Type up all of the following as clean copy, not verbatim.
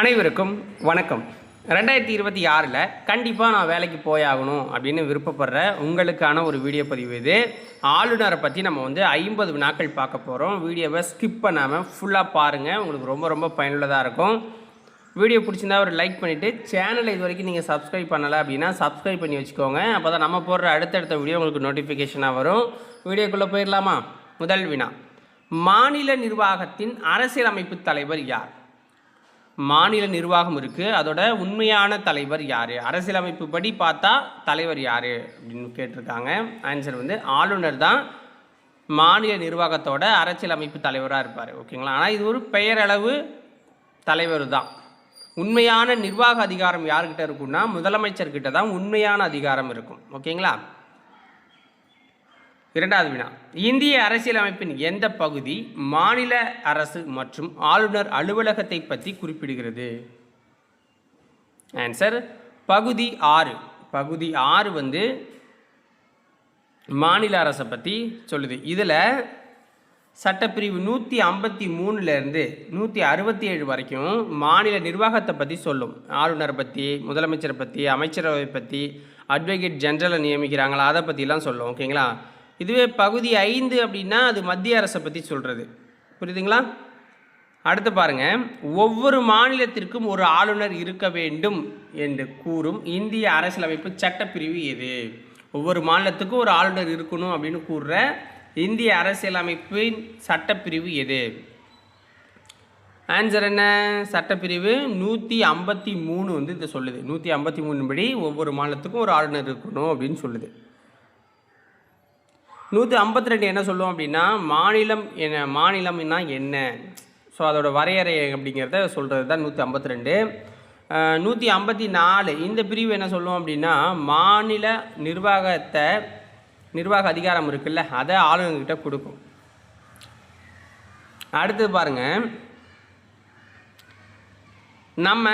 அனைவருக்கும் வணக்கம். 2026 கண்டிப்பாக நான் வேலைக்கு போயாகணும் அப்படின்னு விருப்பப்படுற உங்களுக்கான ஒரு வீடியோ பதிவு இது. ஆளுநரை பற்றி நம்ம 50 வினாக்கள் பார்க்க போகிறோம். வீடியோவை ஸ்கிப் பண்ணாமல் ஃபுல்லாக பாருங்கள், உங்களுக்கு ரொம்ப ரொம்ப பயனுள்ளதாக இருக்கும். வீடியோ பிடிச்சிருந்தா ஒரு லைக் பண்ணிவிட்டு சேனலை இது வரைக்கும் நீங்கள் சப்ஸ்கிரைப் பண்ணலை அப்படின்னா சப்ஸ்கிரைப் பண்ணி வச்சுக்கோங்க. அப்போ தான் நம்ம போடுற அடுத்தடுத்த வீடியோ உங்களுக்கு நோட்டிஃபிகேஷனாக வரும். வீடியோக்குள்ளே போயிடலாமா? முதல் வினா, மாநில நிர்வாகத்தின் அரசியலமைப்பு தலைவர் யார்? மாநில நிர்வாகம் இருக்குது, அதோட உண்மையான தலைவர் யார்? அரசியலமைப்பு படி பார்த்தா தலைவர் யார் அப்படின்னு கேட்டிருக்காங்க. ஆன்சர் ஆளுநர் தான் மாநில நிர்வாகத்தோட அரசியலமைப்பு தலைவராக இருப்பார். ஓகேங்களா? ஆனால் இது ஒரு பெயரளவு தலைவர் தான். உண்மையான நிர்வாக அதிகாரம் யார்கிட்ட இருக்குன்னா முதலமைச்சர்கிட்ட தான் உண்மையான அதிகாரம் இருக்கும். ஓகேங்களா? இரண்டாவது வினா, இந்திய அரசியலமைப்பின் எந்த பகுதி மாநில அரசு மற்றும் ஆளுநர் அலுவலகத்தை பற்றி குறிப்பிடுகிறது? ஆன்சர் பகுதி 6. பகுதி 6 மாநில அரசை பற்றி சொல்லுது. இதில் சட்டப்பிரிவு 153 167 வரைக்கும் மாநில நிர்வாகத்தை பற்றி சொல்லும். ஆளுநரை பற்றி, முதலமைச்சரை பற்றி, அமைச்சரவை பற்றி, அட்வொகேட் ஜெனரலை நியமிக்கிறாங்களா அதை பற்றிலாம் சொல்லும். ஓகேங்களா? இதுவே பகுதி 5 அப்படின்னா அது மத்திய அரசை பற்றி சொல்கிறது. புரியுதுங்களா? அடுத்து பாருங்கள், ஒவ்வொரு மாநிலத்திற்கும் ஒரு ஆளுநர் இருக்க வேண்டும் என்று கூறும் இந்திய அரசியலமைப்பு சட்டப்பிரிவு எது? ஒவ்வொரு மாநிலத்துக்கும் ஒரு ஆளுநர் இருக்கணும் அப்படின்னு கூறுற இந்திய அரசியலமைப்பின் சட்டப்பிரிவு எது? ஆன்சர் என்ன? சட்டப்பிரிவு 153 இதை சொல்லுது. 153 படி ஒவ்வொரு மாநிலத்துக்கும் ஒரு ஆளுநர் இருக்கணும் அப்படின்னு சொல்லுது. 152 என்ன சொல்லுவோம் அப்படின்னா மாநிலம்னா என்ன, ஸோ அதோட வரையறை அப்படிங்கிறத சொல்கிறது தான் 152. 154 இந்த பிரிவு என்ன சொல்லுவோம் அப்படின்னா மாநில நிர்வாக அதிகாரம் இருக்குல்ல அதை ஆளுநர்கிட்ட கொடுக்கும். அடுத்தது பாருங்கள், நம்ம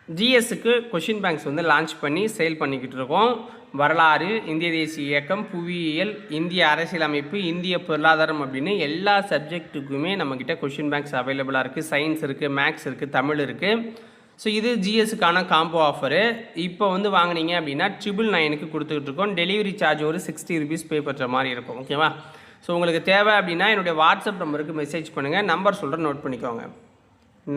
ஜிஎஸ்க்கு கொஷின் பேங்க்ஸ் லான்ச் பண்ணி சேல் பண்ணிக்கிட்டு இருக்கோம். வரலாறு, இந்திய தேசிய இயக்கம், புவியியல், இந்திய அரசியலமைப்பு, இந்திய பொருளாதாரம் அப்படின்னு எல்லா சப்ஜெக்ட்டுக்குமே நம்மக்கிட்ட கொஷின் பேங்க்ஸ் அவைலபிளாக இருக்குது. சயின்ஸ் இருக்குது, மேக்ஸ் இருக்குது, தமிழ் இருக்குது. ஸோ இது ஜிஎஸ்க்கான காம்போ ஆஃபரு. இப்போ வாங்கினீங்க அப்படின்னா 999க்கு கொடுத்துக்கிட்டு இருக்கோம். டெலிவரி சார்ஜ் ஒரு 60 rupees பே பண்ணுற மாதிரி இருக்கும். ஓகேவா? ஸோ உங்களுக்கு தேவை அப்படின்னா என்னுடைய வாட்ஸ்அப் நம்பருக்கு மெசேஜ் பண்ணுங்கள். நம்பர் சொல்கிறேன், நோட் பண்ணிக்கோங்க.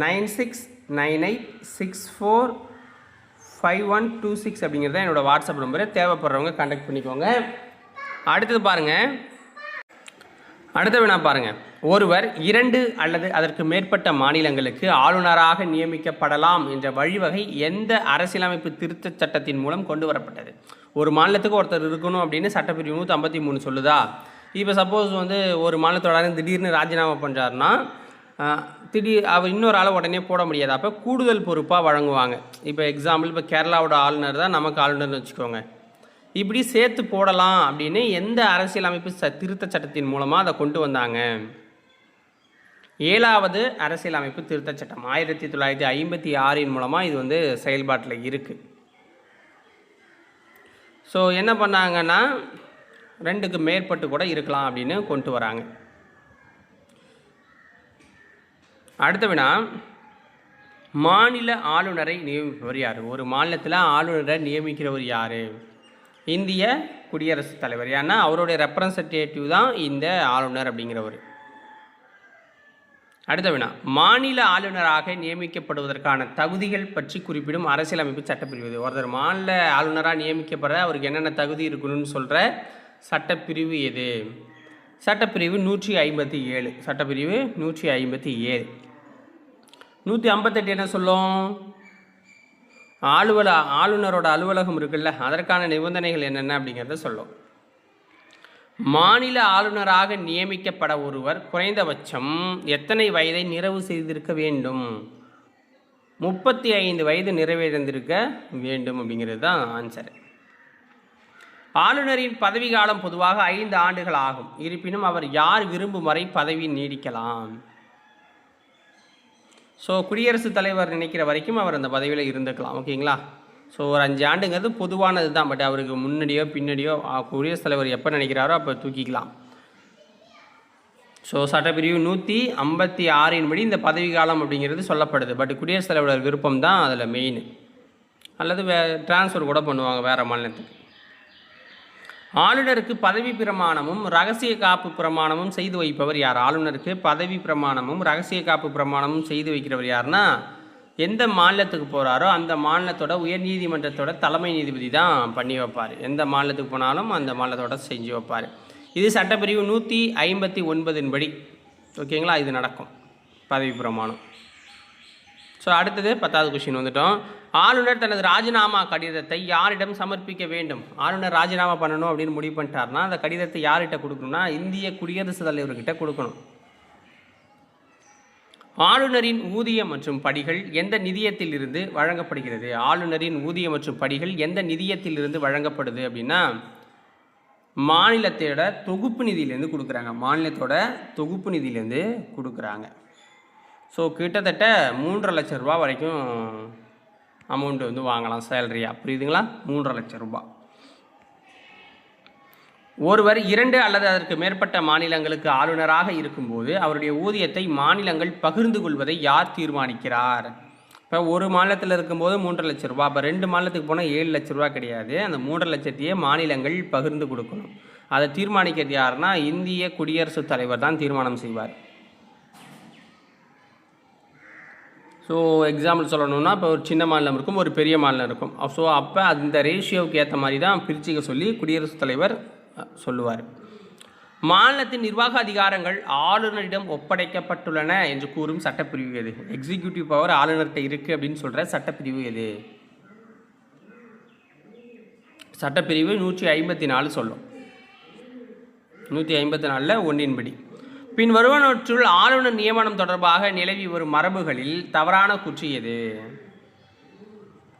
9698645126 அப்படிங்கிறது தான் என்னோடய வாட்ஸ்அப் நம்பரு. தேவைப்படுறவங்க கான்டாக்ட் பண்ணிக்கோங்க. அடுத்தது பாருங்கள், அடுத்த வினா பாருங்கள், ஒருவர் 2 அல்லது அதற்கு மேற்பட்ட மாநிலங்களுக்கு ஆளுநராக நியமிக்கப்படலாம் என்ற வழிவகை எந்த அரசியலமைப்பு திருத்தச் சட்டத்தின் மூலம் கொண்டு வரப்பட்டது? ஒரு மாநிலத்துக்கு ஒருத்தர் இருக்கணும் அப்படின்னு சட்டப்பிரிவு 153 சொல்லுதா? இப்போ சப்போஸ் ஒரு மாநிலத்தோட திடீர்னு ராஜினாமா பண்ணுறாருன்னா அவர் இன்னொரு ஆளை உடனே போட முடியாது. அப்போ கூடுதல் பொறுப்பாக வழங்குவாங்க. இப்போ எக்ஸாம்பிள், இப்போ கேரளாவோட ஆளுநர் தான் நமக்கு ஆளுநர்னு வச்சுக்கோங்க. இப்படி சேர்த்து போடலாம் அப்படின்னு எந்த அரசியலமைப்பு திருத்த சட்டத்தின் மூலமாக அதை கொண்டு வந்தாங்க? 7வது அரசியலமைப்பு திருத்த சட்டம் 1956 மூலமாக இது செயல்பாட்டில் இருக்குது. ஸோ என்ன பண்ணாங்கன்னா 2க்கு மேற்பட்டு கூட இருக்கலாம் அப்படின்னு கொண்டு வராங்க. அடுத்த வினா, மாநில ஆளுநரை நியமிப்பவர் யார்? ஒரு மாநிலத்தில் ஆளுநரை நியமிக்கிறவர் யார்? இந்திய குடியரசுத் தலைவர். ஏன்னா அவருடைய ரெப்ரசன்டேட்டிவ் தான் இந்த ஆளுநர் அப்படிங்கிறவர். அடுத்த வினா, மாநில ஆளுநராக நியமிக்கப்படுவதற்கான தகுதிகள் பற்றி குறிப்பிடும் அரசியலமைப்பு சட்டப்பிரிவு. ஒருத்தர் மாநில ஆளுநராக நியமிக்கப்படுற அவருக்கு என்னென்ன தகுதி இருக்கணும்னு சொல்கிற சட்டப்பிரிவு எது? சட்டப்பிரிவு 157. சட்டப்பிரிவு 157. 158 என்ன சொல்லும்? ஆளுநரோட அலுவலகம் இருக்குல்ல அதற்கான நிபந்தனைகள் என்னென்ன அப்படிங்கிறத சொல்லும். மாநில ஆளுநராக நியமிக்கப்பட ஒருவர் குறைந்தபட்சம் எத்தனை வயதை நிறைவு செய்திருக்க வேண்டும்? 35 வயது நிறைவேறிந்திருக்க வேண்டும் அப்படிங்கிறது தான் ஆன்சர். ஆளுநரின் பதவி காலம் பொதுவாக 5 ஆண்டுகள் ஆகும். இருப்பினும் அவர் யார் விரும்பும் வரை பதவி நீடிக்கலாம். ஸோ குடியரசுத் தலைவர் நினைக்கிற வரைக்கும் அவர் அந்த பதவியில் இருந்துக்கலாம். ஓகேங்களா? ஸோ ஒரு 5 ஆண்டுங்கிறது பொதுவானது தான். பட் அவருக்கு முன்னாடியோ பின்னாடியோ குடியரசுத் தலைவர் எப்போ நினைக்கிறாரோ அப்போ தூக்கிக்கலாம். ஸோ சட்டப்பிரிவு 156 படி இந்த பதவி காலம் அப்படிங்கிறது சொல்லப்படுது. பட் குடியரசுத் தலைவர் விருப்பம் தான் அதில் மெயின், அல்லது டிரான்ஸ்ஃபர் கூட பண்ணுவாங்க வேறு மாநிலத்துக்கு. ஆளுநருக்கு பதவி பிரமாணமும் ரகசிய காப்பு பிரமாணமும் செய்து வைப்பவர் யார்? ஆளுநருக்கு பதவி பிரமாணமும் ரகசிய காப்பு பிரமாணமும் செய்து வைக்கிறவர் யாருன்னா, எந்த மாநிலத்துக்கு போகிறாரோ அந்த மாநிலத்தோட உயர் நீதிமன்றத்தோட தலைமை நீதிபதி தான் பண்ணி வைப்பார். எந்த மாநிலத்துக்கு போனாலும் அந்த மாநிலத்தோட செஞ்சு வைப்பார். இது சட்டப்பிரிவு 159 படி. ஓகேங்களா, இது நடக்கும் பதவி பிரமாணம். ஸோ அடுத்தது 10வது கொஸ்டின் வந்துட்டோம். ஆளுநர் தனது ராஜினாமா கடிதத்தை யாரிடம் சமர்ப்பிக்க வேண்டும்? ஆளுநர் ராஜினாமா பண்ணணும் அப்படின்னு முடிவு பண்ணிட்டார்னா அந்த கடிதத்தை யார்கிட்ட கொடுக்கணும்னா இந்திய குடியரசுத் தலைவர்கிட்ட கொடுக்கணும். ஆளுநரின் ஊதியம் மற்றும் படிகள் எந்த நிதியத்தில் இருந்து வழங்கப்படுகிறது? ஆளுநரின் ஊதியம் மற்றும் படிகள் எந்த நிதியத்தில் இருந்து வழங்கப்படுது அப்படின்னா மாநிலத்தோட தொகுப்பு நிதியிலேருந்து கொடுக்குறாங்க. மாநிலத்தோட தொகுப்பு நிதியிலேருந்து கொடுக்குறாங்க. ஸோ கிட்டத்தட்ட 3.5 லட்சம் ரூபா வரைக்கும் அமௌண்ட் வந்து வாங்கலாம் சேலரியாக. புரியுதுங்களா? 3.5 லட்சம் ரூபா. ஒருவர் 2 அல்லது அதற்கு மேற்பட்ட மாநிலங்களுக்கு ஆளுநராக இருக்கும்போது அவருடைய ஊதியத்தை மாநிலங்கள் பகிர்ந்து கொள்வதை யார் தீர்மானிக்கிறார்? இப்போ ஒரு மாநிலத்தில் இருக்கும்போது 3.5 லட்சம் ரூபா, இப்போ 2 மாநிலத்துக்கு போனால் 7 லட்ச ரூபா கிடையாது. அந்த 3.5 லட்சத்தையே மாநிலங்கள் பகிர்ந்து கொடுக்கணும். அதை தீர்மானிக்கிறது யாருன்னா இந்திய குடியரசுத் தலைவர் தான் தீர்மானம் செய்வார். ஸோ எக்ஸாம்பிள் சொல்லணும்னா இப்போ ஒரு சின்ன மாநிலம் இருக்கும், ஒரு பெரிய மாநிலம் இருக்கும். ஸோ அப்போ அந்த ரேஷியோவுக்கு ஏற்ற மாதிரி தான் பிரிச்சுக்க சொல்லி குடியரசுத் தலைவர் சொல்லுவார். மாநிலத்தின் நிர்வாக அதிகாரங்கள் ஆளுநரிடம் ஒப்படைக்கப்பட்டுள்ளன என்று கூறும் சட்டப்பிரிவு எது? எக்ஸிக்யூட்டிவ் பவர் ஆளுநர்கிட்ட இருக்குது அப்படின்னு சொல்கிற சட்டப்பிரிவு எது? சட்டப்பிரிவு 154 சொல்லும். 154 1 படி பின் வருவனவற்றுள் ஆளுநர் நியமனம் தொடர்பாக நிலவி வரும் மரபுகளில் தவறான கூற்று எது?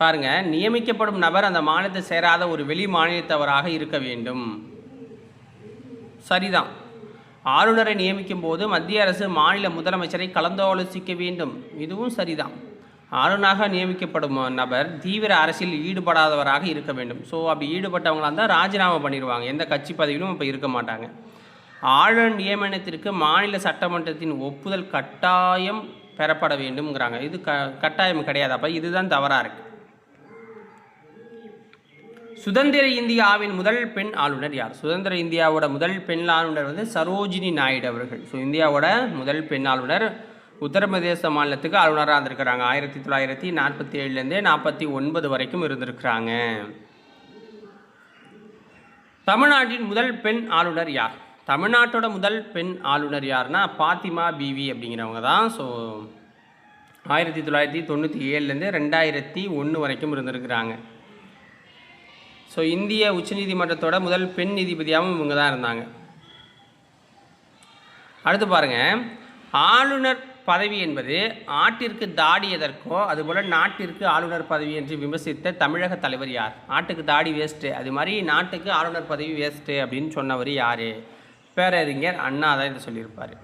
பாருங்க, நியமிக்கப்படும் நபர் அந்த மாநிலத்தை சேராத ஒரு வெளி மாநிலத்தவராக இருக்க வேண்டும். சரிதான். ஆளுநரை நியமிக்கும் போது மத்திய அரசு மாநில முதலமைச்சரை கலந்தாலோசிக்க வேண்டும். இதுவும் சரிதான். ஆளுநராக நியமிக்கப்படும் நபர் தீவிர அரசியல் ஈடுபடாதவராக இருக்க வேண்டும். ஸோ அப்படி ஈடுபட்டவங்களாக இருந்தால் ராஜினாமா பண்ணிடுவாங்க, எந்த கட்சி பதவியிலும் இப்போ இருக்க மாட்டாங்க. ஆளுநர் நியமனத்திற்கு மாநில சட்டமன்றத்தின் ஒப்புதல் கட்டாயம் பெறப்பட வேண்டும்ங்கிறாங்க. இது கட்டாயம் கிடையாது. அப்போ இதுதான் தவறாக இருக்கு. சுதந்திர இந்தியாவின் முதல் பெண் ஆளுநர் யார்? சுதந்திர இந்தியாவோட முதல் பெண் ஆளுநர் வந்து சரோஜினி நாயுடு அவர்கள். ஸோ இந்தியாவோட முதல் பெண் ஆளுநர் உத்தரப்பிரதேச மாநிலத்துக்கு ஆளுநராக இருந்திருக்கிறாங்க. 1947 49 வரைக்கும் இருந்திருக்கிறாங்க. தமிழ்நாட்டின் முதல் பெண் ஆளுநர் யார்? தமிழ்நாட்டோட முதல் பெண் ஆளுநர் யாருன்னா பாத்திமா பிவி அப்படிங்கிறவங்க தான். ஸோ 1997 2001 வரைக்கும் இருந்திருக்கிறாங்க. ஸோ இந்திய உச்சநீதிமன்றத்தோட முதல் பெண் நீதிபதியாகவும் இவங்க தான் இருந்தாங்க. அடுத்து பாருங்கள், ஆளுநர் பதவி என்பது ஆட்டிற்கு தாடி எதற்கோ அதுபோல் நாட்டிற்கு ஆளுநர் பதவி என்று விமர்சித்த தமிழக தலைவர் யார்? ஆட்டுக்கு தாடி வேஸ்ட்டு, அது மாதிரி நாட்டுக்கு ஆளுநர் பதவி வேஸ்ட்டு அப்படின்னு சொன்னவர் யார்? பேரறிஞர் அண்ணா தான் இதை சொல்லியிருப்பார்.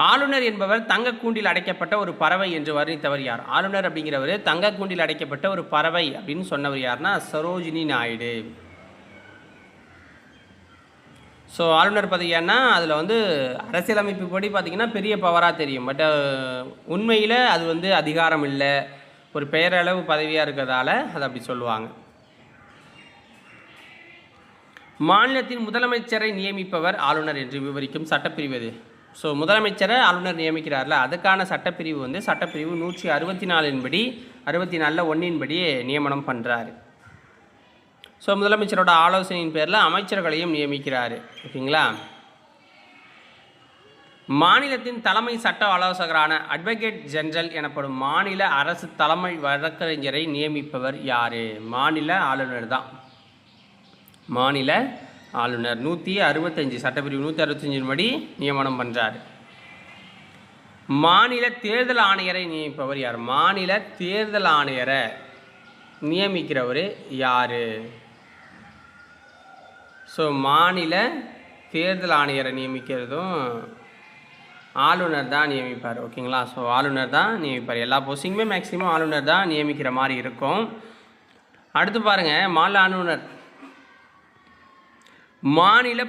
ஆளுநர் என்பவர் தங்கக்கூண்டில் அடைக்கப்பட்ட ஒரு பறவை என்று வர்ணித்தவர் யார்? ஆளுநர் அப்படிங்கிறவர் தங்கக்கூண்டில் அடைக்கப்பட்ட ஒரு பறவை அப்படின்னு சொன்னவர் யாருன்னா சரோஜினி நாயுடு. ஸோ ஆளுநர் பதவியானா அதில் வந்து அரசியலமைப்பு படி பார்த்திங்கன்னா பெரிய பவராக தெரியும். பட் உண்மையில் அது வந்து அதிகாரம் இல்லை, ஒரு பெயரளவு பதவியாக இருக்கிறதால அதை அப்படி சொல்லுவாங்க. மாநிலத்தின் முதலமைச்சரை நியமிப்பவர் ஆளுநர் என்று விவரிக்கும் சட்டப்பிரிவு எது? ஸோ முதலமைச்சரை ஆளுநர் நியமிக்கிறார்ல, அதுக்கான சட்டப்பிரிவு வந்து சட்டப்பிரிவு 164 படி 64 1 படி நியமனம் பண்ணுறாரு. ஸோ முதலமைச்சரோட ஆலோசனையின் பேரில் அமைச்சர்களையும் நியமிக்கிறாரு. ஓகேங்களா? மாநிலத்தின் தலைமை சட்ட ஆலோசகரான அட்வொகேட் ஜெனரல் எனப்படும் மாநில அரசு தலைமை வழக்கறிஞரை நியமிப்பவர் யார்? மாநில ஆளுநர் தான். மாநில ஆளுநர் 165 சட்டப்பிரிவு 165 படி நியமனம் பண்ணுறார். மாநில தேர்தல் ஆணையரை நியமிப்பவர் யார்? மாநில தேர்தல் ஆணையரை நியமிக்கிறவர் யார்? ஸோ மாநில தேர்தல் ஆணையரை நியமிக்கிறதும் ஆளுநர் தான் நியமிப்பார். ஓகேங்களா? ஸோ ஆளுநர் தான் நியமிப்பார். எல்லா போஸ்டிங்குமே மேக்ஸிமம் ஆளுநர் தான் நியமிக்கிற மாதிரி இருக்கும். அடுத்து பாருங்கள், மாநில ஆளுநர் மாநில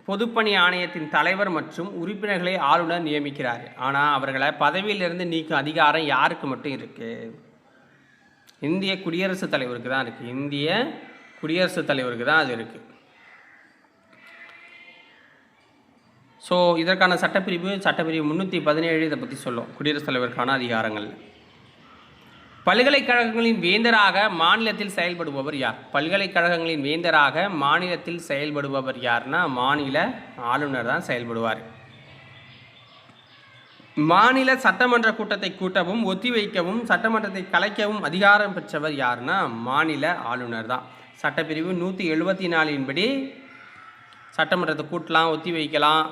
பொதுப்பணி ஆணையத்தின் தலைவர் மற்றும் உறுப்பினர்களை ஆளுநர் நியமிக்கிறார். ஆனால் அவர்களை பதவியிலிருந்து நீக்கும் அதிகாரம் யாருக்கு மட்டும் இருக்குது? இந்திய குடியரசுத் தலைவருக்கு தான் இருக்குது. இந்திய குடியரசுத் தலைவருக்கு தான் அது இருக்குது. ஸோ இதற்கான சட்டப்பிரிவு 317 இதை பற்றி சொல்லும் குடியரசுத் தலைவருக்கான அதிகாரங்கள். பல்கலைக்கழகங்களின் வேந்தராக மாநிலத்தில் செயல்படுபவர் யார்? பல்கலைக்கழகங்களின் வேந்தராக மாநிலத்தில் செயல்படுபவர் யார்னா மாநில ஆளுநர் தான் செயல்படுவார். மாநில சட்டமன்ற கூட்டத்தை கூட்டவும் ஒத்திவைக்கவும் சட்டமன்றத்தை கலைக்கவும் அதிகாரம் பெற்றவர் யாருன்னா மாநில ஆளுநர் தான். சட்டப்பிரிவு 174 படி சட்டமன்றத்தை கூட்டலாம், ஒத்தி வைக்கலாம்.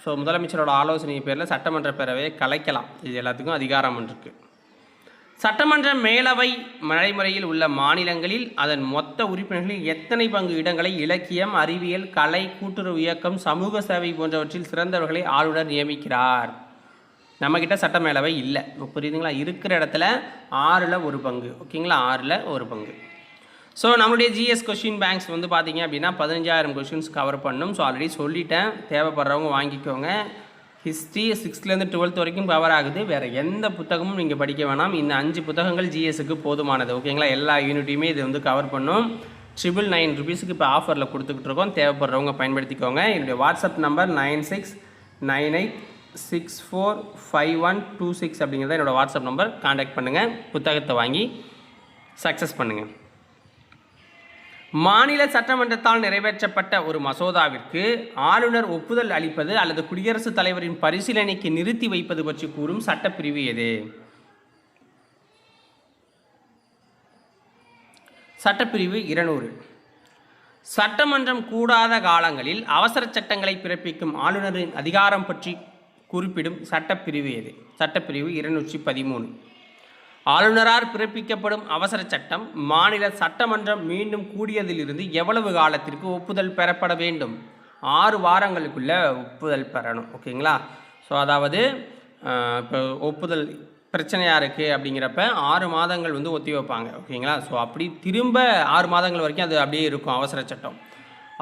ஸோ முதலமைச்சரோட ஆலோசனை பேரில் சட்டமன்ற பேரவையை கலைக்கலாம். இது எல்லாத்துக்கும் அதிகாரம் இருக்குது. சட்டமன்ற மேலவை நடைமுறையில் உள்ள மாநிலங்களில் அதன் மொத்த உறுப்பினர்களில் எத்தனை பங்கு இடங்களை இலக்கியம், அறிவியல், கலை, கூட்டுறவு இயக்கம், சமூக சேவை போன்றவற்றில் சிறந்தவர்களை ஆளுநர் நியமிக்கிறார்? நம்மக்கிட்ட சட்ட மேலவை இல்லை, புரியுதுங்களா? இருக்கிற இடத்துல 6ல் 1 பங்கு. ஓகேங்களா? 6ல் 1 பங்கு. ஸோ நம்மளுடைய ஜிஎஸ் கொஷின் பேங்க்ஸ் வந்து பார்த்திங்க அப்படின்னா 15,000 கொஷின்ஸ் கவர் பண்ணும். ஸோ ஆல்ரெடி சொல்லிட்டேன், தேவைப்படுறவங்க வாங்கிக்கோங்க. ஹிஸ்ட்ரி 6லேருந்து 12th வரைக்கும் கவர் ஆகுது. வேறு எந்த புத்தகமும் நீங்கள் படிக்க வேணாம். இந்த 5 புத்தகங்கள் ஜிஎஸ்க்கு போதுமானது. ஓகேங்களா? எல்லா யூனிட்டையுமே இது வந்து கவர் பண்ணும். 999 ருபீஸுக்கு இப்போ ஆஃபரில் கொடுத்துக்கிட்டு இருக்கோம். தேவைப்படுறவங்க பயன்படுத்திக்கோங்க. என்னுடைய வாட்ஸ்அப் நம்பர் 9698645126 அப்படிங்கிறத என்னோடய வாட்ஸ்அப் நம்பர். கான்டாக்ட் பண்ணுங்கள், புத்தகத்தை வாங்கி சக்ஸஸ் பண்ணுங்கள். மாநில சட்டமன்றத்தால் நிறைவேற்றப்பட்ட ஒரு மசோதாவிற்கு ஆளுநர் ஒப்புதல் அளிப்பது அல்லது குடியரசுத் தலைவரின் பரிசீலனைக்கு நிறுத்தி வைப்பது பற்றி கூறும் சட்டப்பிரிவு எது? சட்டப்பிரிவு 200. சட்டமன்றம் கூடாத காலங்களில் அவசர சட்டங்களை பிறப்பிக்கும் ஆளுநரின் அதிகாரம் பற்றி குறிப்பிடும் சட்டப்பிரிவு எது? சட்டப்பிரிவு 213. ஆளுநரால் பிறப்பிக்கப்படும் அவசர சட்டம் மாநில சட்டமன்றம் மீண்டும் கூடியதிலிருந்து எவ்வளவு காலத்திற்கு ஒப்புதல் பெறப்பட வேண்டும்? 6 வாரங்களுக்குள்ள ஒப்புதல் பெறணும். ஓகேங்களா? ஸோ அதாவது இப்போ ஒப்புதல் பிரச்சனையாக இருக்குது அப்படிங்கிறப்ப 6 மாதங்கள் வந்து ஒத்தி வைப்பாங்க. ஓகேங்களா? ஸோ அப்படி திரும்ப 6 மாதங்கள் வரைக்கும் அது அப்படியே இருக்கும் அவசர சட்டம்.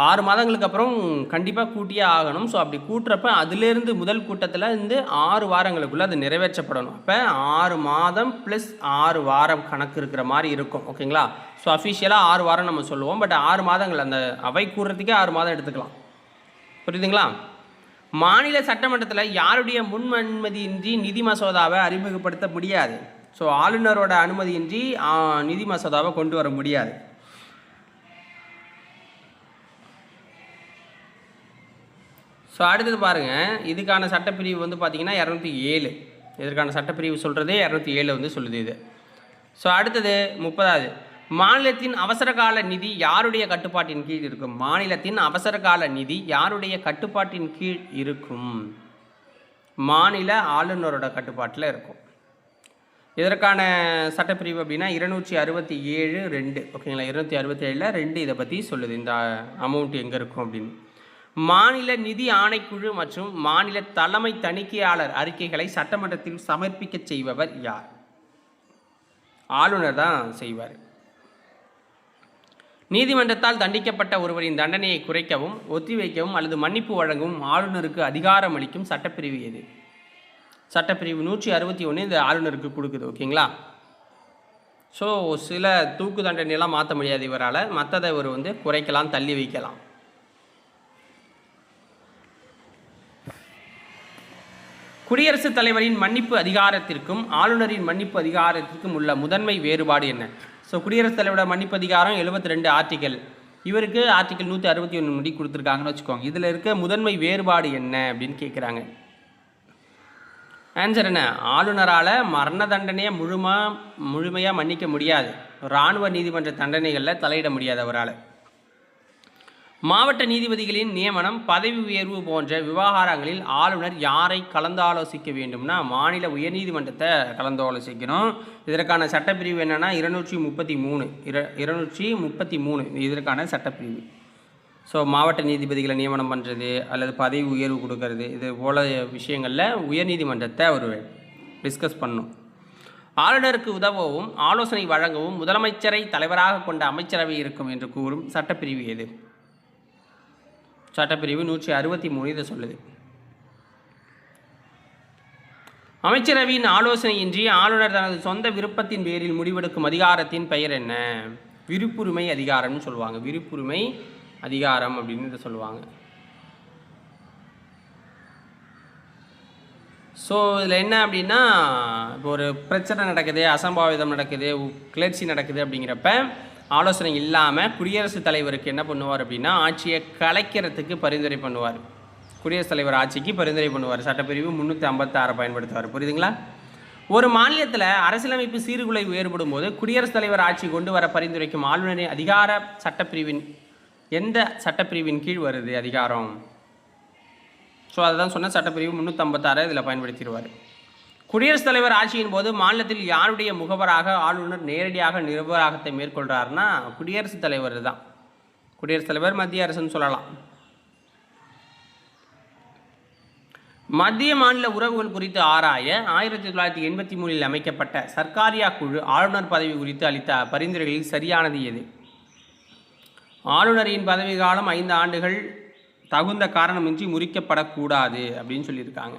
6 மாதங்களுக்கு அப்புறம் கண்டிப்பாக கூட்டியே ஆகணும். ஸோ அப்படி கூட்டுறப்ப அதுலேருந்து முதல் கூட்டத்தில் இருந்து 6 வாரங்களுக்குள்ளே அது நிறைவேற்றப்படணும். அப்போ 6 மாதம் ப்ளஸ் 6 வாரம் கணக்கு இருக்கிற மாதிரி இருக்கும். ஓகேங்களா? ஸோ அஃபிஷியலாக 6 வாரம் நம்ம சொல்லுவோம். பட் 6 மாதங்கள் அந்த அவை கூடுறதுக்கே 6 மாதம் எடுத்துக்கலாம். புரியுதுங்களா? மாநில சட்டமன்றத்தில் யாருடைய முன் அனுமதியின்றி நிதி மசோதாவை அறிமுகப்படுத்த முடியாது. ஸோ ஆளுநரோட அனுமதியின்றி நிதி மசோதாவை கொண்டு வர முடியாது. ஸோ அடுத்தது பாருங்கள், இதுக்கான சட்டப்பிரிவு வந்து பார்த்திங்கன்னா 207. இதற்கான சட்டப்பிரிவு சொல்கிறது 207 வந்து சொல்லுது இது. ஸோ அடுத்தது 30வது. மாநிலத்தின் அவசரகால நிதி யாருடைய கட்டுப்பாட்டின் கீழ் இருக்கும்? மாநிலத்தின் அவசரகால நிதி யாருடைய கட்டுப்பாட்டின் கீழ் இருக்கும்? மாநில ஆளுநரோட கட்டுப்பாட்டில் இருக்கும். இதற்கான சட்டப்பிரிவு அப்படின்னா 267(2). ஓகேங்களா? 267(2) இதை பற்றி சொல்லுது, இந்த அமௌண்ட் எங்கே இருக்கும் அப்படின்னு. மாநில நிதி ஆணைக்குழு மற்றும் மாநில தலைமை தணிக்கையாளர் அறிக்கைகளை சட்டமன்றத்தில் சமர்ப்பிக்க செய்பவர் யார்? ஆளுநர் தான் செய்வார். நீதிமன்றத்தால் தண்டிக்கப்பட்ட ஒருவரின் தண்டனையை குறைக்கவும் ஒத்திவைக்கவும் அல்லது மன்னிப்பு வழங்கவும் ஆளுநருக்கு அதிகாரம் அளிக்கும் சட்டப்பிரிவு எது? சட்டப்பிரிவு 161 இந்த ஆளுநருக்கு கொடுக்குது. ஓகேங்களா? ஸோ சில தூக்கு தண்டனையெல்லாம் மாற்ற முடியாது இவரால். மற்றதை இவர் வந்து குறைக்கலாம், தள்ளி வைக்கலாம். குடியரசுத் தலைவரின் மன்னிப்பு அதிகாரத்திற்கும் ஆளுநரின் மன்னிப்பு அதிகாரத்திற்கும் உள்ள முதன்மை வேறுபாடு என்ன? ஸோ குடியரசுத் தலைவரோட மன்னிப்பு அதிகாரம் 72 ஆர்டிக்கல், இவருக்கு ஆர்டிக்கல் 161 முடி கொடுத்துருக்காங்கன்னு வச்சுக்கோங்க. இதில் இருக்க முதன்மை வேறுபாடு என்ன அப்படின்னு கேட்குறாங்க. ஆன்சர் என்ன? ஆளுநரால் மரண தண்டனையை முழுமையாக மன்னிக்க முடியாது. இராணுவ நீதிமன்ற தண்டனைகளில் தலையிட முடியாது அவரால். மாவட்ட நீதிபதிகளின் நியமனம், பதவி உயர்வு போன்ற விவகாரங்களில் ஆளுநர் யாரை கலந்தாலோசிக்க வேண்டும்னா மாநில உயர்நீதிமன்றத்தை கலந்தாலோசிக்கணும். இதற்கான சட்டப்பிரிவு என்னென்னா 233 இதற்கான சட்டப்பிரிவு. ஸோ மாவட்ட நீதிபதிகளை நியமனம் பண்ணுறது அல்லது பதவி உயர்வு கொடுக்கறது, இது போல விஷயங்களில் உயர்நீதிமன்றத்தை அவர் டிஸ்கஸ் பண்ணும். ஆளுநருக்கு உதவவும் ஆலோசனை வழங்கவும் முதலமைச்சரை தலைவராக கொண்ட அமைச்சரவை இருக்கும் என்று கூறும் சட்டப்பிரிவு எது? சட்டப்பிரிவு 163 இதை சொல்லுது. அமைச்சரவையின் ஆலோசனையின்றி ஆளுநர் தனது சொந்த விருப்பத்தின் பேரில் முடிவெடுக்கும் அதிகாரத்தின் பெயர் என்ன? விருப்புரிமை அதிகாரம்னு சொல்லுவாங்க. விருப்புரிமை அதிகாரம் அப்படின்னு இதை சொல்லுவாங்க. ஸோ இதில் என்ன அப்படின்னா, இப்போ ஒரு பிரச்சனை நடக்குது, அசம்பாவிதம் நடக்குது, கிளர்ச்சி நடக்குது அப்படிங்கிறப்ப ஆலோசனை இல்லாமல் குடியரசுத் தலைவருக்கு என்ன பண்ணுவார் அப்படின்னா, ஆட்சியை கலைக்கிறதுக்கு பரிந்துரை பண்ணுவார். குடியரசுத் தலைவர் ஆட்சிக்கு பரிந்துரை பண்ணுவார். சட்டப்பிரிவு 356 பயன்படுத்துவார். புரியுதுங்களா? ஒரு மாநிலத்தில் அரசியலமைப்பு சீர்குலைவு ஏற்படும் போது குடியரசுத் தலைவர் ஆட்சி கொண்டு வர பரிந்துரைக்கும் ஆளுநரின் அதிகார சட்டப்பிரிவின் எந்த சட்டப்பிரிவின் கீழ் வருது அதிகாரம்? ஸோ அதுதான் சொன்ன சட்டப்பிரிவு 356 இதில் பயன்படுத்திடுவார். குடியரசுத் தலைவர் ஆட்சியின் போது மாநிலத்தில் யாருடைய முகவராக ஆளுநர் நேரடியாக நிர்வாகத்தை மேற்கொள்கிறாருன்னா குடியரசுத் தலைவர் தான். குடியரசுத் தலைவர் மத்திய அரசுன்னு சொல்லலாம். மத்திய மாநில உறவுகள் குறித்து ஆராய 1983 அமைக்கப்பட்ட சர்க்காரியா குழு ஆளுநர் பதவி குறித்து அளித்த பரிந்துரைகளில் சரியானது எது? ஆளுநரின் பதவி காலம் 5 ஆண்டுகள் தகுந்த காரணமின்றி முறிக்கப்படக்கூடாது அப்படின்னு சொல்லியிருக்காங்க.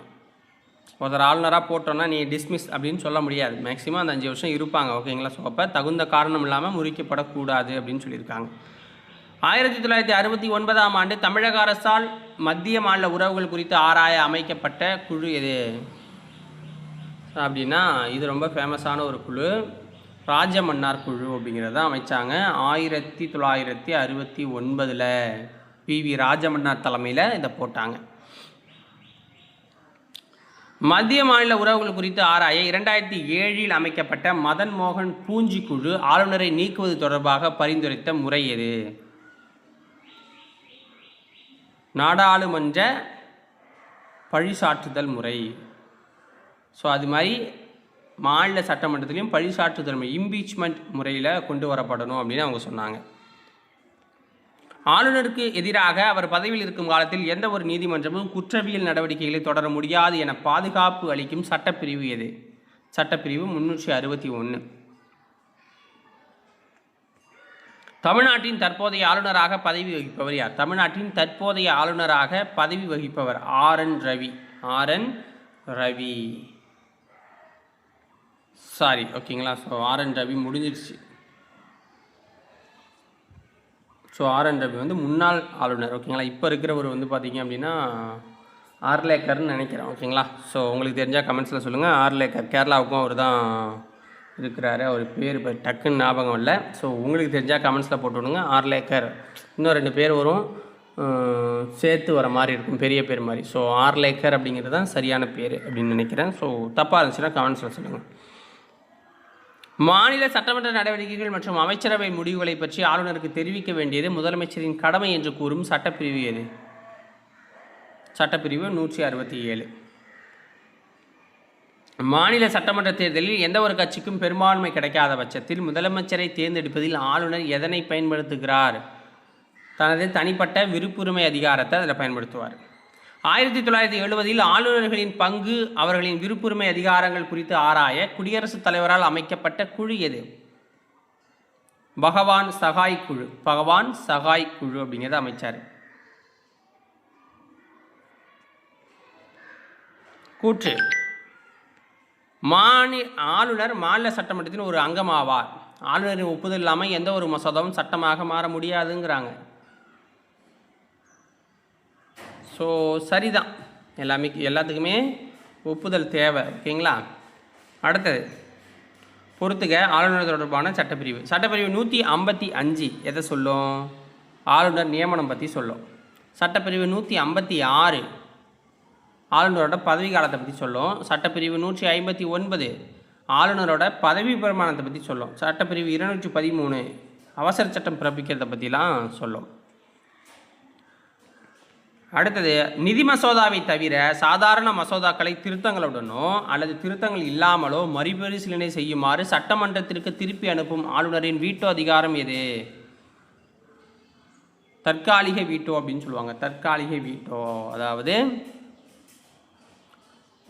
ஒருத்தர் ஆளுநராக போட்டோன்னா நீ டிஸ்மிஸ் அப்படின்னு சொல்ல முடியாது. மேக்ஸிமம் அந்த 5 வருஷம் இருப்பாங்க. ஓகேங்களா? ஸோ அப்போ தகுந்த காரணம் இல்லாமல் முறிக்கப்படக்கூடாது அப்படின்னு சொல்லியிருக்காங்க. 1969 ஆண்டு தமிழக அரசால் மத்திய மாநில உறவுகள் குறித்து ஆராய அமைக்கப்பட்ட குழு எது அப்படின்னா, இது ரொம்ப ஃபேமஸான ஒரு குழு, ராஜமன்னார் குழு அப்படிங்கிறத அமைச்சாங்க. 1969 PV ராஜமன்னார் தலைமையில் இதை போட்டாங்க. மத்திய மாநில உறவுகள் குறித்து ஆராய 2007 அமைக்கப்பட்ட மதன் மோகன் பூஞ்சி குழு ஆளுநரை நீக்குவது தொடர்பாக பரிந்துரைத்த முறை எது? நாடாளுமன்ற பழிசாற்றுதல் முறை. ஸோ அது மாதிரி மாநில சட்டமன்றத்திலையும் பழிசாற்றுதல் முறை, இம்பீச்மெண்ட் முறையில் கொண்டு வரப்படணும் அப்படின்னு அவங்க சொன்னாங்க. ஆளுநருக்கு எதிராக அவர் பதவியில் இருக்கும் காலத்தில் எந்த ஒரு நீதிமன்றமும் குற்றவியல் நடவடிக்கைகளை தொடர முடியாது என பாதுகாப்பு அளிக்கும் சட்டப்பிரிவு எது? சட்டப்பிரிவு 361. தமிழ்நாட்டின் தற்போதைய ஆளுநராக பதவி வகிப்பவர் யார்? தமிழ்நாட்டின் தற்போதைய ஆளுநராக பதவி வகிப்பவர் RN Ravi. RN Ravi sorry, ஓகேங்களா? ஸோ RN ரவி முடிஞ்சிருச்சு. ஸோ RN ரவி வந்து முன்னாள் ஆளுநர். ஓகேங்களா? இப்போ இருக்கிறவர் வந்து பார்த்திங்க அப்படின்னா ஆர்லேக்கர்னு நினைக்கிறேன். ஓகேங்களா? ஸோ உங்களுக்கு தெரிஞ்சால் கமெண்ட்ஸில் சொல்லுங்கள். ஆர்லேக்கர் கேரளாவுக்கும் அவர் தான் இருக்கிறாரு. அவர் பேர் இப்போ டக்குன்னு ஞாபகம் இல்லை. ஸோ உங்களுக்கு தெரிஞ்சால் கமெண்ட்ஸில் போட்டு விடுங்க. ஆர்லேக்கர் இன்னும் 2 பேர் வரும், சேர்த்து வர மாதிரி இருக்கும், பெரிய பேர் மாதிரி. ஸோ ஆர்லேக்கர் அப்படிங்கிறது தான் சரியான பேர் அப்படின்னு நினைக்கிறேன். ஸோ தப்பாக இருந்துச்சுன்னா கமெண்ட்ஸில் சொல்லுங்கள். மாநில சட்டமன்ற நடவடிக்கைகள் மற்றும் அமைச்சரவை முடிவுகளை பற்றி ஆளுநருக்கு தெரிவிக்க வேண்டியது முதலமைச்சரின் கடமை என்று கூறும் சட்டப்பிரிவு எது? சட்டப்பிரிவு 167. மாநில சட்டமன்ற தேர்தலில் எந்த ஒரு கட்சிக்கும் பெரும்பான்மை கிடைக்காத பட்சத்தில் முதலமைச்சரை தேர்ந்தெடுப்பதில் ஆளுநர் எதனை பயன்படுத்துகிறார்? தனது தனிப்பட்ட விருப்புரிமை அதிகாரத்தை அதில் பயன்படுத்துவார். 1970 ஆளுநர்களின் பங்கு, அவர்களின் விருப்புரிமை அதிகாரங்கள் குறித்து ஆராய குடியரசுத் தலைவரால் அமைக்கப்பட்ட குழு எது? பகவான் சகாய் குழு. பகவான் சகாய் குழு அப்படிங்கிறத அமைச்சார். கூற்று: ஆளுநர் மாநில சட்டமன்றத்தின் ஒரு அங்கமாவார். ஆளுநரின் ஒப்புதல் இல்லாமல் எந்த ஒரு மசோதாவும் சட்டமாக மாற முடியாதுங்கிறாங்க. ஸோ சரிதான், எல்லாத்துக்குமே ஒப்புதல் தேவை. ஓகேங்களா? அடுத்தது பொறுத்துக்க ஆளுநர் தொடர்பான சட்டப்பிரிவு. சட்டப்பிரிவு 155 எதை சொல்லும்? ஆளுநர் நியமனம் பற்றி சொல்லும். சட்டப்பிரிவு 156 ஆளுநரோட பதவி காலத்தை பற்றி சொல்லும். சட்டப்பிரிவு 159 ஆளுநரோட பதவி பிரமாணத்தை பற்றி சொல்லும். சட்டப்பிரிவு 213 அவசர சட்டம் பிறப்பிக்கிறத பற்றிலாம் சொல்லும். அடுத்தது நிதி மசோதாவை தவிர சாதாரண மசோதாக்களை திருத்தங்களுடனோ அல்லது திருத்தங்கள் இல்லாமலோ மறுபரிசீலனை செய்யுமாறு சட்டமன்றத்திற்கு திருப்பி அனுப்பும் ஆளுநரின் வீட்டோ அதிகாரம் எது? தற்காலிக வீட்டோ அப்படின்னு சொல்லுவாங்க. தற்காலிக வீட்டோ, அதாவது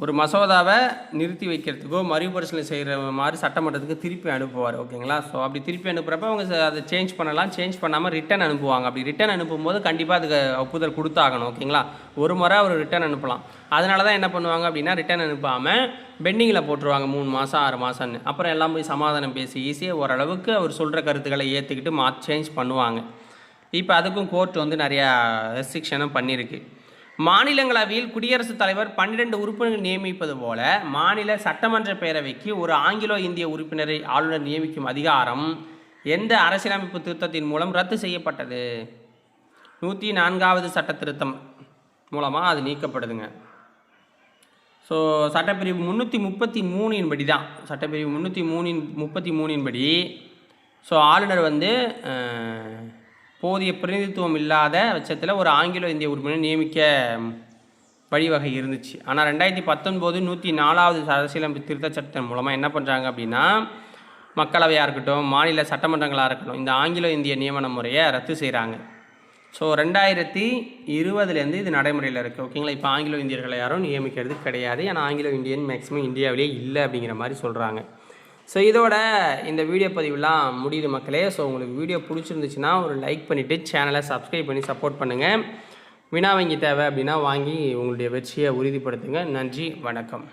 ஒரு மசோதாவை நிறுத்தி வைக்கிறதுக்கோ மறுபரிசீலனை செய்கிற மாதிரி சட்டமன்றத்துக்கு திருப்பி அனுப்புவார். ஓகேங்களா? ஸோ அப்படி திருப்பி அனுப்புகிறப்ப அவங்க அதை சேஞ்ச் பண்ணலாம். சேஞ்ச் பண்ணாமல் ரிட்டன் அனுப்புவாங்க. அப்படி ரிட்டன் அனுப்பும்போது கண்டிப்பாக அதுக்கு ஒப்புதல் கொடுத்தாகணும். ஓகேங்களா? ஒரு முறை அவர் ரிட்டன் அனுப்பலாம். அதனால தான் என்ன பண்ணுவாங்க அப்படின்னா, ரிட்டன் அனுப்பாமல் பெண்டிங்கில் போட்டுருவாங்க 3 மாதம் 6 மாதம்னு. அப்புறம் எல்லாம் போய் சமாதானம் பேசி ஈஸியாக ஓரளவுக்கு அவர் சொல்கிற கருத்துக்களை ஏற்றுக்கிட்டு சேஞ்ச் பண்ணுவாங்க. இப்போ அதுக்கும் கோர்ட் வந்து நிறையா ரெஸ்ட்ரிக்ஷனும் பண்ணியிருக்கு. மாநிலங்களவையில் குடியரசுத் தலைவர் 12 உறுப்பினர்கள் நியமிப்பது போல மாநில சட்டமன்ற பேரவைக்கு ஒரு ஆங்கிலோ இந்திய உறுப்பினரை ஆளுநர் நியமிக்கும் அதிகாரம் எந்த அரசியலமைப்பு திருத்தத்தின் மூலம் ரத்து செய்யப்பட்டது? 104வது சட்ட திருத்தம் மூலமாக அது நீக்கப்படுதுங்க. ஸோ சட்டப்பிரிவு 333 படி தான், சட்டப்பிரிவு 333 படி ஸோ ஆளுநர் வந்து போதிய பிரதிநிதித்துவம் இல்லாத பட்சத்தில் ஒரு ஆங்கிலோ இந்திய உறுப்பினர் நியமிக்க வழிவகை இருந்துச்சு. ஆனால் 2019 104வது அரசியலமைப்பு திருத்த சட்டத்தின் மூலமாக என்ன பண்ணுறாங்க அப்படின்னா, மக்களவையாக இருக்கட்டும் மாநில சட்டமன்றங்களாக இருக்கட்டும் இந்த ஆங்கிலோ இந்திய நியமன முறையை ரத்து செய்கிறாங்க. ஸோ 2020 இது நடைமுறையில் இருக்குது. ஓகேங்களா? இப்போ ஆங்கிலோ இந்தியர்களை யாரும் நியமிக்கிறது கிடையாது. ஏன்னா ஆங்கிலோ இந்தியன் மேக்ஸிமம் இந்தியாவிலே இல்லை அப்படிங்கிற மாதிரி சொல்கிறாங்க. ஸோ இதோட இந்த வீடியோ பதிவுலாம் முடியுது மக்களே. ஸோ உங்களுக்கு வீடியோ பிடிச்சிருந்துச்சுன்னா ஒரு லைக் பண்ணிவிட்டு சேனலை சப்ஸ்கிரைப் பண்ணி சப்போர்ட் பண்ணுங்கள். வினா வங்கி தேவை அப்படின்னா வாங்கி உங்களுடைய வெற்றியை உறுதிப்படுத்துங்க. நன்றி, வணக்கம்.